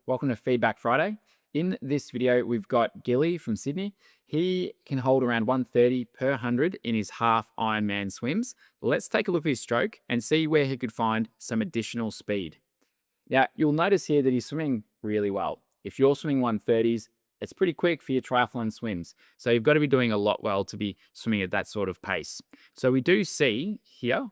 Welcome to Feedback Friday. In this video, we've got Gilly from Sydney. He can hold around 130 per 100 in his half Ironman swims. Let's take a look at his stroke and see where he could find some additional speed. Now, you'll notice here that he's swimming really well. If you're swimming 130s, it's pretty quick for your triathlon swims. So you've got to be doing a lot well to be swimming at that sort of pace. So we do see here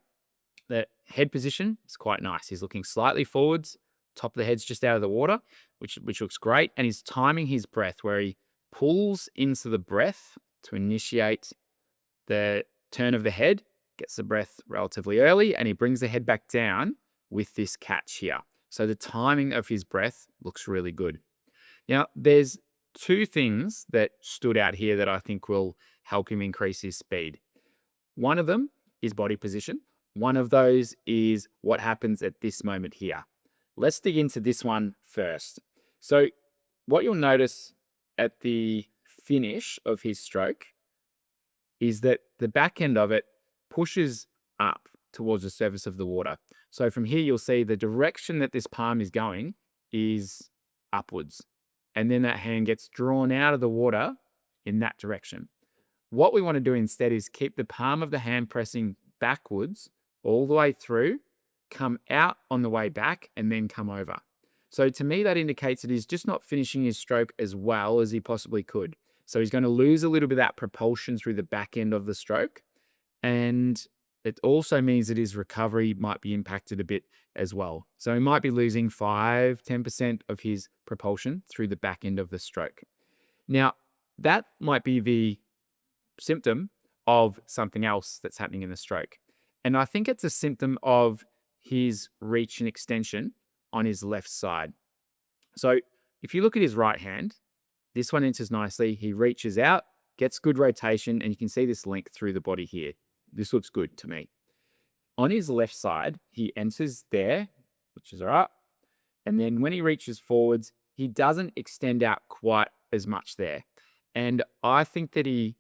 the head position is quite nice. He's looking slightly forwards, top of the head's just out of the water, which looks great. And he's timing his breath where he pulls into the breath to initiate the turn of the head, gets the breath relatively early, and he brings the head back down with this catch here. So the timing of his breath looks really good. Now, there's two things that stood out here that I think will help him increase his speed. One of them is body position. One of those is what happens at this moment here. Let's dig into this one first. So what you'll notice at the finish of his stroke is that the back end of it pushes up towards the surface of the water. So from here, you'll see the direction that this palm is going is upwards. And then that hand gets drawn out of the water in that direction. What we want to do instead is keep the palm of the hand pressing backwards all the way through, come out on the way back, and then come over. So to me, that indicates that he's just not finishing his stroke as well as he possibly could. So he's going to lose a little bit of that propulsion through the back end of the stroke. And it also means that his recovery might be impacted a bit as well. So he might be losing 5-10% of his propulsion through the back end of the stroke. Now, that might be the symptom of something else that's happening in the stroke. And I think it's a symptom of his reach and extension on his left side. So if you look at his right hand, this one enters nicely. He reaches out, gets good rotation, and you can see this link through the body here. This looks good to me. On his left side, he enters there, which is all right. And then when he reaches forwards, he doesn't extend out quite as much there. And I think that he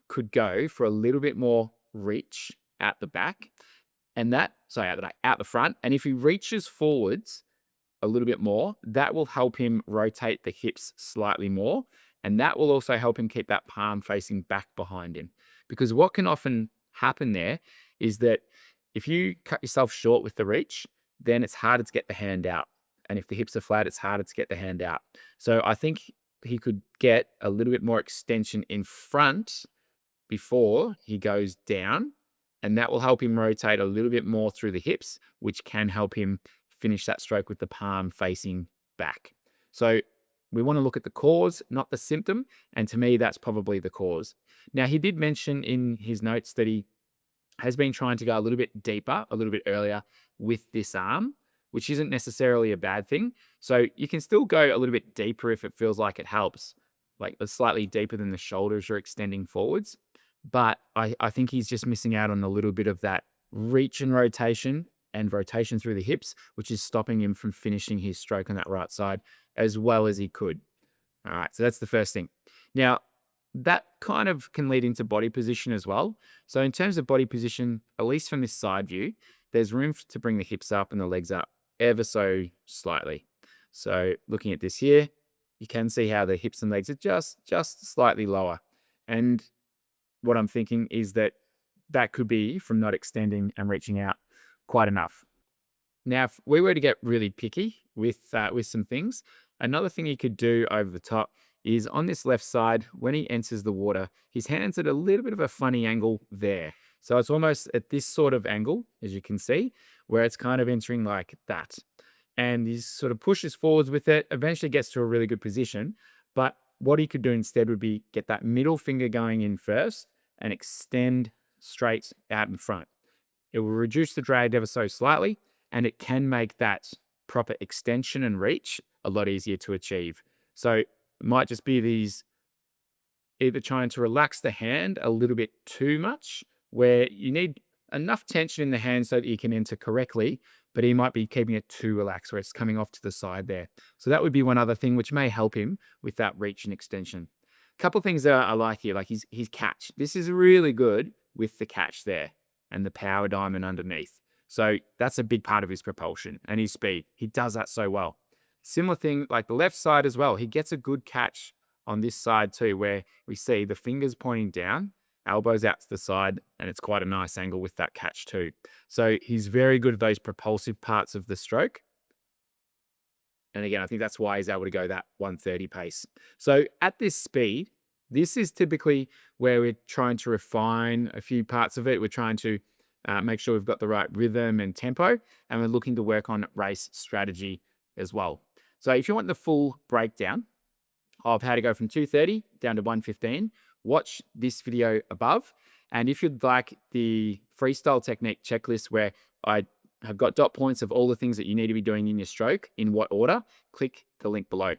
could go for a little bit more reach at the back and out the front. And if he reaches forwards a little bit more, that will help him rotate the hips slightly more. And that will also help him keep that palm facing back behind him. Because what can often happen there is that if you cut yourself short with the reach, then it's harder to get the hand out. And if the hips are flat, it's harder to get the hand out. So I think he could get a little bit more extension in front before he goes down, and that will help him rotate a little bit more through the hips, which can help him finish that stroke with the palm facing back. So we want to look at the cause, not the symptom, and to me, that's probably the cause. Now, he did mention in his notes that he has been trying to go a little bit deeper, a little bit earlier with this arm, which isn't necessarily a bad thing. So you can still go a little bit deeper if it feels like it helps, like slightly deeper than the shoulders are extending forwards. But I think he's just missing out on a little bit of that reach and rotation through the hips, which is stopping him from finishing his stroke on that right side as well as he could. All right, so that's the first thing. Now, that kind of can lead into body position as well. So in terms of body position, at least from this side view, there's room to bring the hips up and the legs up ever so slightly. So looking at this here, you can see how the hips and legs are just slightly lower. And what I'm thinking is that could be from not extending and reaching out quite enough. Now, if we were to get really picky with some things, another thing he could do over the top is on this left side, when he enters the water, his hand's at a little bit of a funny angle there. So it's almost at this sort of angle, as you can see, where it's kind of entering like that. And he sort of pushes forwards with it, eventually gets to a really good position. But what he could do instead would be get that middle finger going in first and extend straight out in front. It will reduce the drag ever so slightly, and it can make that proper extension and reach a lot easier to achieve. So it might just be these either trying to relax the hand a little bit too much, where you need enough tension in the hand so that you can enter correctly, but he might be keeping it too relaxed where it's coming off to the side there. So that would be one other thing which may help him with that reach and extension. A couple of things that I like here, like his catch. This is really good with the catch there and the power diamond underneath. So that's a big part of his propulsion and his speed. He does that so well. Similar thing like the left side as well. He gets a good catch on this side too, where we see the fingers pointing down, elbows out to the side, and it's quite a nice angle with that catch too. So he's very good at those propulsive parts of the stroke. And again, I think that's why he's able to go that 130 pace. So at this speed, this is typically where we're trying to refine a few parts of it. We're trying to make sure we've got the right rhythm and tempo, and we're looking to work on race strategy as well. So if you want the full breakdown of how to go from 230 down to 115, watch this video above. And if you'd like the freestyle technique checklist where I have got dot points of all the things that you need to be doing in your stroke, in what order, click the link below.